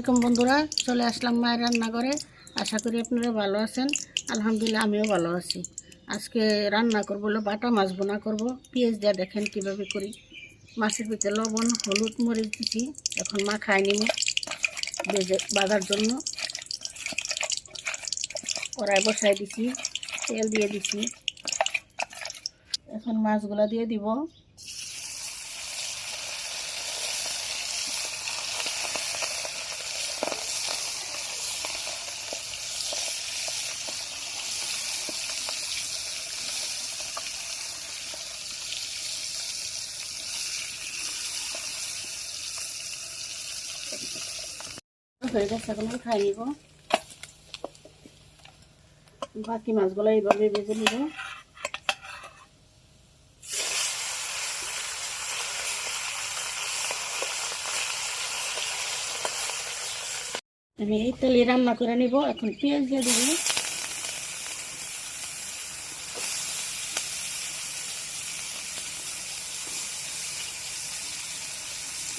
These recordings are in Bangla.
আলাইকুম বন্ধুরা, চলে আসলাম মায়ের রান্নাঘরে। আশা করি আপনারা ভালো আছেন। আলহামদুলিল্লাহ আমিও ভালো আছি। আজকে রান্না করব হলো বাটা মাছ বোনা করব। পেঁয়াজ দিয়ে দেখেন কিভাবে করি। মাছের ভিতরে লবণ হলুদ মরিচ দিচ্ছি। এখন মাখায় নিব বাঁধার জন্য। কড়াই বসাই দিছি, তেল দিয়ে দিছি। এখন মাছগুলা দিয়ে দিব। হয়ে গেছে, এখন খাই নিব। বাকি মাছগুলো এইভাবে ভেজে নিব। আমি এই তেলে রান্না করে নিব। এখন পেঁয়াজ দিয়ে দেব।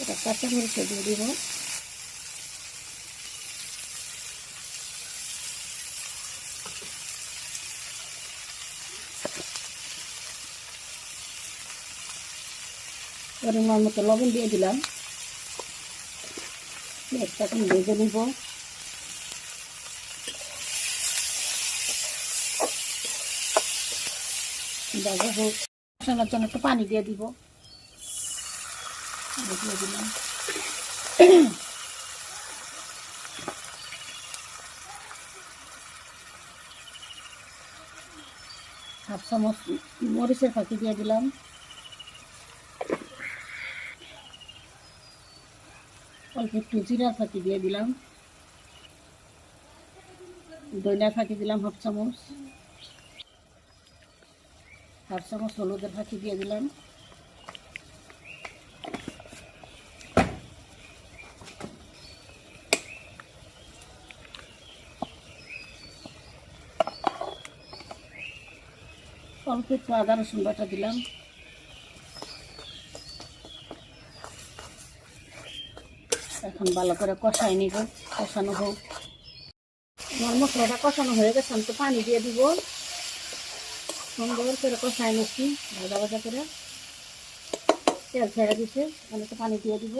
এটা কাঁচামরিচ দিয়ে দিব। পরিমাণ মতো লবণ দিয়ে দিলাম। পেঁয়াজটা এখন ভেজে নিব। ভাজা হোক, মশলার জন্য একটু পানি দিয়ে দিব। দিয়ে দিলাম। হাফ চামচ মরিচের ফাঁকি দিয়ে দিলাম। অল্প একটু জিরার ফাঁকি দিয়ে দিলাম। ধনিয়ার ফাঁকি দিলাম হাফ চামচ। হাফ চামচ হলুদের ফাঁকি দিয়ে দিলাম। অল্প একটু আদা রসুন বাটা দিলাম। এখন ভালো করে কষাই নিব। কষানো হোক। আমার মশলাটা কষানো হয়ে গেছে, আমি তো পানি দিয়ে দিব। সুন্দর করে কষাই নিচ্ছি ভাজা ভাজা করে। তেল ছেড়ে দিচ্ছে, আমি তো পানি দিয়ে দিব।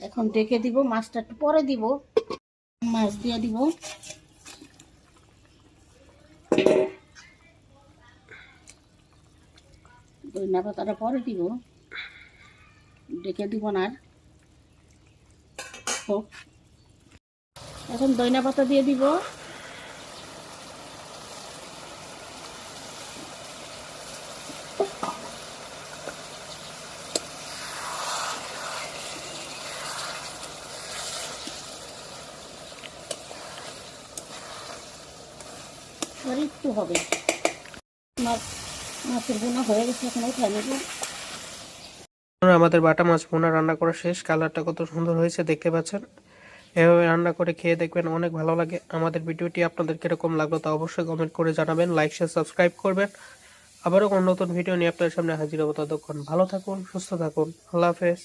এখন ঢেকে দিব। মাছটা একটু পরে দিব। মাছ দিয়ে দিব। ধনিয়া পাতাটা পরে দিব, ঢেকে দিব না আর। এখন ধনিয়া পাতা দিয়ে দিব। আর একটু হবে। মাছের বোনা হয়ে গেছে, এখন উঠাই নেব। আমাদের বাটা মাছ ভুনা রান্না করা শেষ। কালারটা কত সুন্দর হয়েছে দেখতে পাচ্ছেন। এভাবে রান্না করে খেয়ে দেখবেন, অনেক ভালো লাগে। আমাদের ভিডিওটি আপনাদের কিরকম লাগলো তা অবশ্যই কমেন্ট করে জানাবেন। লাইক শেয়ার সাবস্ক্রাইব করবেন। আবারও কোনো নতুন ভিডিও নিয়ে আপনাদের সামনে হাজির হবো। ততক্ষণ ভালো থাকুন, সুস্থ থাকুন। আল্লাহ হাফেজ।